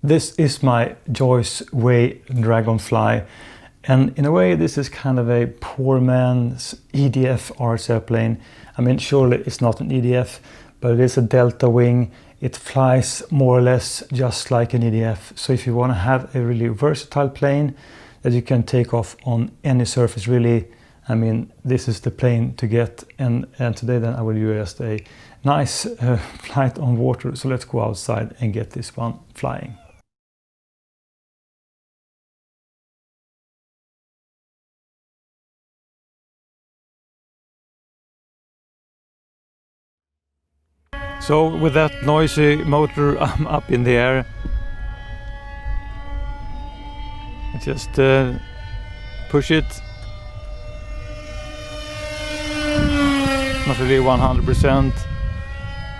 This is my Joyce Way Dragonfly, and in a way this is kind of a poor man's EDF RC airplane. I mean, surely it's not an EDF, but it is a delta wing. It flies more or less just like an EDF. So if you want to have a really versatile plane that you can take off on any surface, really, I mean, this is the plane to get. And today then I will do just a nice flight on water. So let's go outside and get this one flying. So with that noisy motor, I'm up in the air. I just push it. Not really 100%,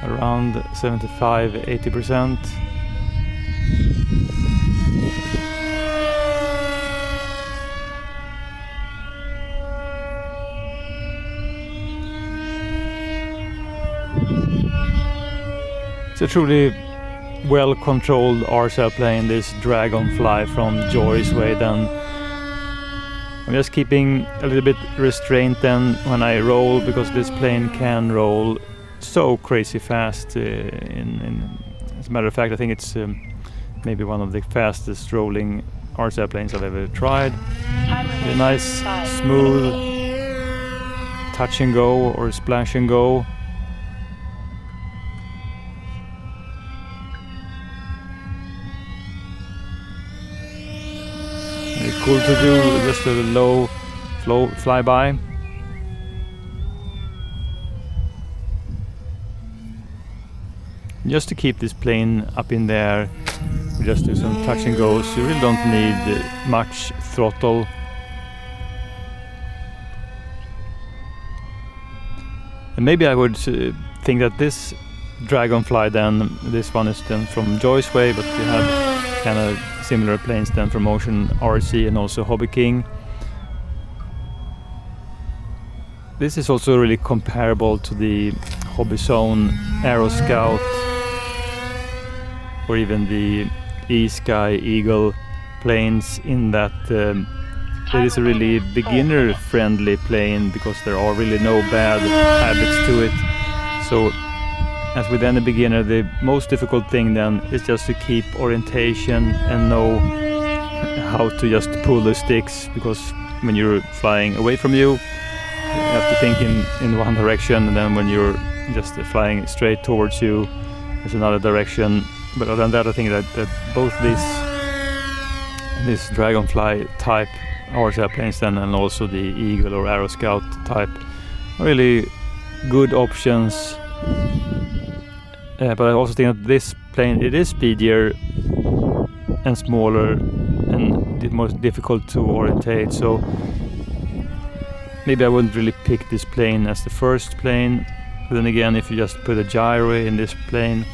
around 75–80%. It's a truly well-controlled RC plane, this Dragonfly from Joyce Way. Then I'm just keeping a little bit restraint then when I roll, because this plane can roll so crazy fast. As a matter of fact, I think it's maybe one of the fastest rolling RC planes I've ever tried. A nice, smooth touch and go or splash and go. Cool to do just a low flow flyby. Just to keep this plane up in the air, we just do some touch and goes. You really don't need much throttle. And maybe I would think that this Dragonfly then, this one is then from Joyce Way, but you have kind of similar planes then from Ocean RC and also Hobby King. This is also really comparable to the Hobby Zone Aero Scout or even the E-Sky Eagle planes, in that it is a really beginner friendly plane because there are really no bad habits to it. So as with any beginner, the most difficult thing then is just to keep orientation and know how to just pull the sticks, because when you're flying away from you, you have to think in one direction, and then when you're just flying straight towards you, there's another direction. But other than that, I think that both this Dragonfly type RC airplanes then and also the Eagle or Aero Scout type are really good options. But I also think that this plane, it is speedier and smaller and more difficult to orientate. So maybe I wouldn't really pick this plane as the first plane. But then again, if you just put a gyro in this plane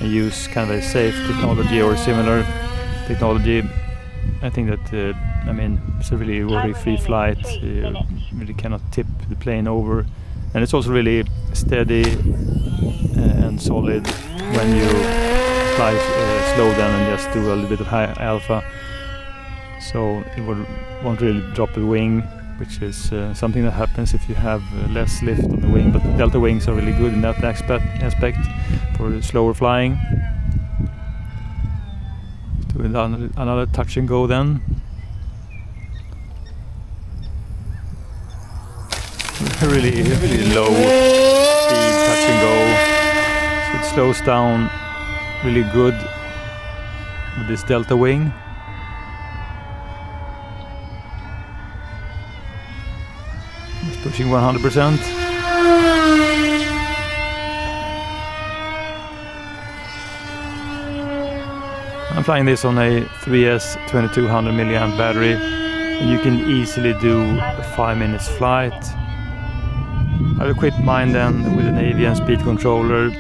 and use kind of a safe technology or similar technology, I think that I mean, it's a really worry-free flight. You really cannot tip the plane over, and it's also really steady and solid when you fly slow down and just do a little bit of high alpha. So it won't really drop the wing, which is something that happens if you have less lift on the wing. But the delta wings are really good in that aspect for slower flying. Do another touch and go then. really low speed touch and go. So it slows down really good with this delta wing. It's pushing 100%. I'm flying this on a 3S 2200 mAh battery, and you can easily do a 5 minutes flight. I've equipped mine then with an AVN speed controller,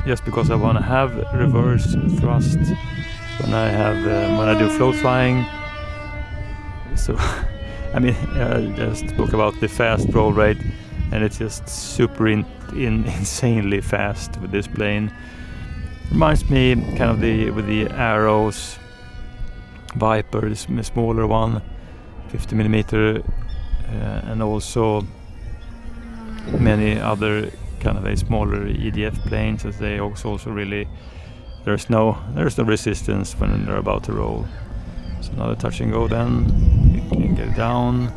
just because I want to have reverse thrust when I do float flying. So I mean, I just spoke about the fast roll rate, and it's just super insanely fast with this plane. Reminds me kind of with the arrows Viper, this smaller one, 50mm, and also many other kind of a smaller EDF planes, as they also really there's no resistance when they're about to roll. So another touch and go, then you can get it down.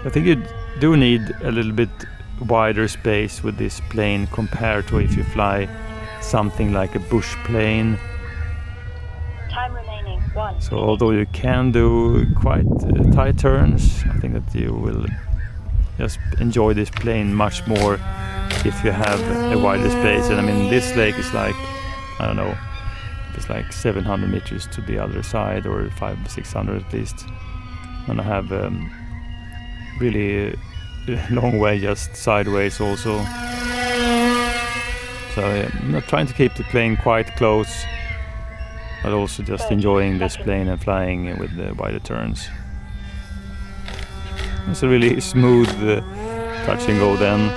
I think you do need a little bit wider space with this plane compared to if you fly something like a bush plane. Time remaining, 1. So although you can do quite tight turns, I think that you will just enjoy this plane much more if you have a wider space. And I mean, this lake is like, I don't know, it's like 700 meters to the other side, or 500-600 at least. And I have really long way just sideways also. So I'm not trying to keep the plane quite close, but also just enjoying this plane and flying with the wider turns. It's a really smooth touch and go then.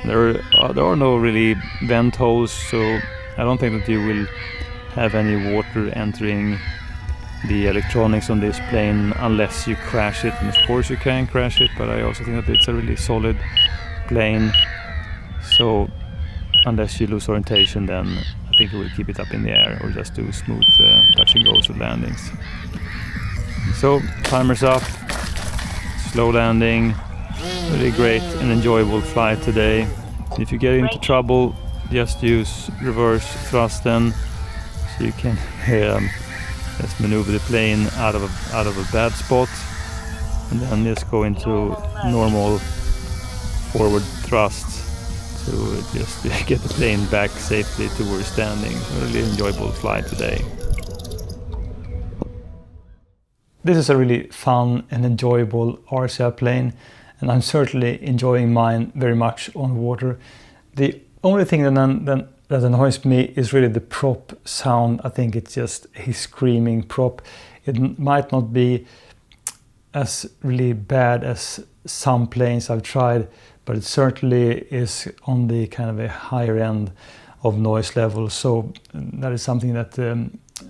There are no really vent holes, so I don't think that you will have any water entering the electronics on this plane unless you crash it. And of course you can crash it, but I also think that it's a really solid plane. So unless you lose orientation, then I think you will keep it up in the air or just do smooth touch and goes with landings. So timer's up, slow landing, really great and enjoyable flight today. If you get into trouble, just use reverse thrust then, so you can just maneuver the plane out of a bad spot, and then just go into normal forward thrust to just get the plane back safely to where you're standing. Really enjoyable flight today. This is a really fun and enjoyable RCR plane, and I'm certainly enjoying mine very much on water. The only thing that annoys me is really the prop sound. I think it's just a screaming prop. It might not be as really bad as some planes I've tried, but it certainly is on the kind of a higher end of noise level. So that is something that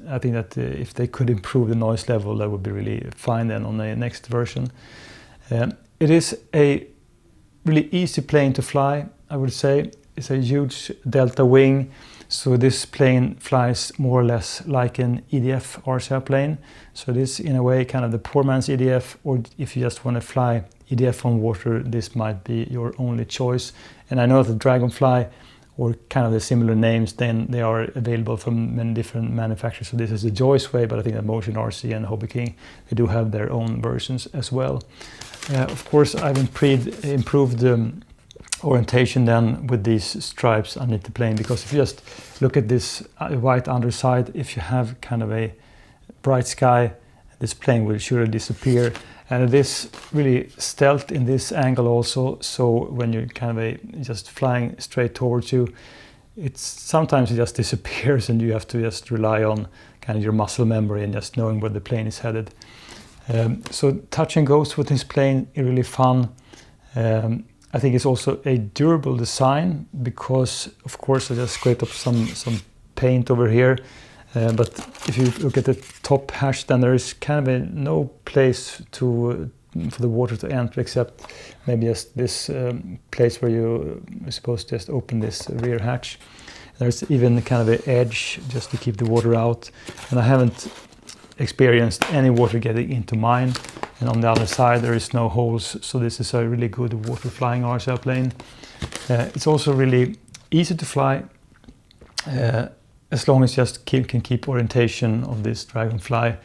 I think that if they could improve the noise level, that would be really fine then on the next version. It is a really easy plane to fly, I would say. It's a huge delta wing, so this plane flies more or less like an EDF RCR plane. So it is in a way kind of the poor man's EDF, or if you just want to fly EDF on water, this might be your only choice. And I know that Dragonfly, or kind of the similar names, then they are available from many different manufacturers. So this is the Joyce way, but I think that Motion RC and Hobby King, they do have their own versions as well. Of course, I've improved the orientation then with these stripes underneath the plane, because if you just look at this white underside, if you have kind of a bright sky, this plane will surely disappear. And it is really stealth in this angle also, so when you're kind of just flying straight towards you, sometimes it just disappears, and you have to just rely on kind of your muscle memory and just knowing where the plane is headed. So touch and goes with this plane is really fun. I think it's also a durable design, because of course I just scraped up some paint over here. But if you look at the top hatch, then there is kind of no place for the water to enter, except maybe just this place where you're supposed to just open this rear hatch. There's even kind of an edge just to keep the water out, and I haven't experienced any water getting into mine. And on the other side there is no holes, so this is a really good water flying RCR plane. It's also really easy to fly, as long as you just can keep orientation of this Dragonfly.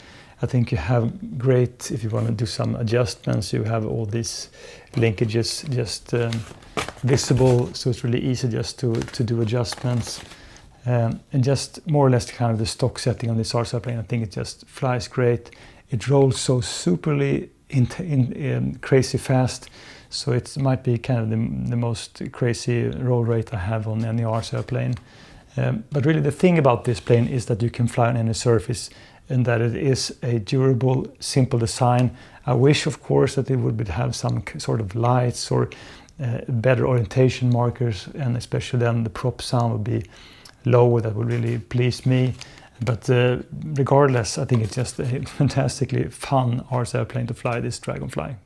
I think you have great, if you want to do some adjustments, you have all these linkages just visible, so it's really easy just to do adjustments. And just more or less kind of the stock setting on this RCR plane, I think it just flies great. It rolls so superly crazy fast, so it might be kind of the most crazy roll rate I have on any RCR plane. But really the thing about this plane is that you can fly on any surface, and that it is a durable, simple design. I wish, of course, that it would have some sort of lights or better orientation markers, and especially then the prop sound would be lower. That would really please me. But regardless, I think it's just a fantastically fun RC airplane to fly, this Dragonfly.